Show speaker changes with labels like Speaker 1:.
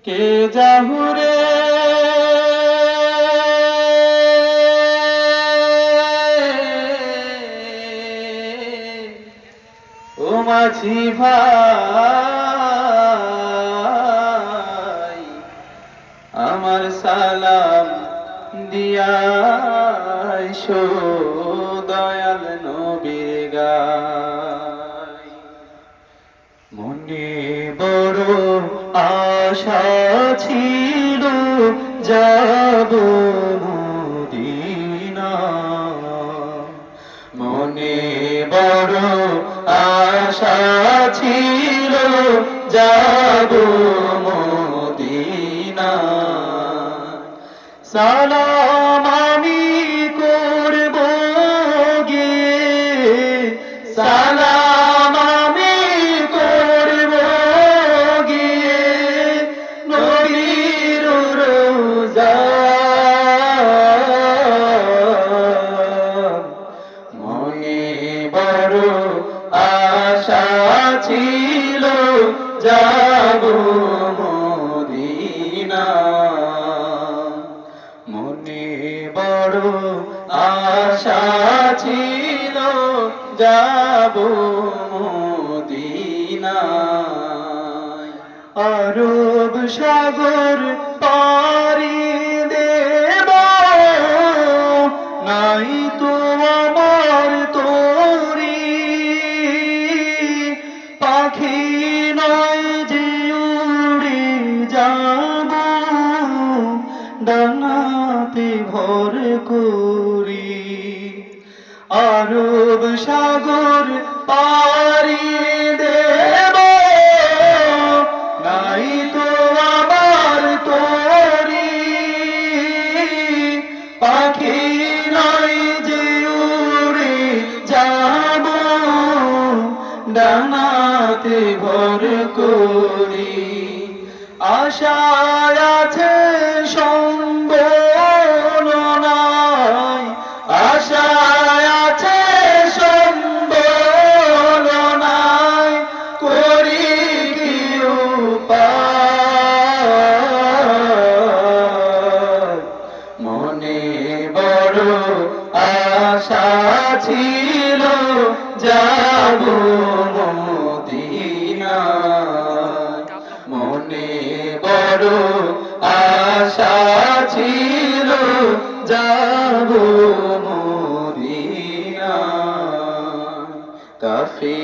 Speaker 1: কে যাহুরে ও মাঝি ভাই, আমার সালাম দিয়াইশো দয়াল নবীর গায়। মনে বড় আশা ছিল যাব মদিনা, মনে বড় আশা ছিল যাব মদিনা। সালাম আমি করব গিয়ে, সালাম আমি করব গিয়ে নবীর রোজায়। মনে বড় আশা ছিল যাব মদিনা, মনে বড় আশা ছিল যাব মদিনায়। আরব সাগর পাড়ি দেব, নাই তো আমার তরি, পাখি নয় যে উড়ে যাব, ডানাতে ভর করি। আরব সাগর পাড়ি দেব, নাই তো আমার তরি, পাখি নয় যে উড়ে যাব, ডানাতে ভর করি। আশায় আছে সম্বল নাই, আশায় আছে সম্বল নাই, করি কি উপায়। মনে বড় আশা ছিল যাব মদিনা, মনে বড় আশা ছিল যাব মদিনা। কাফি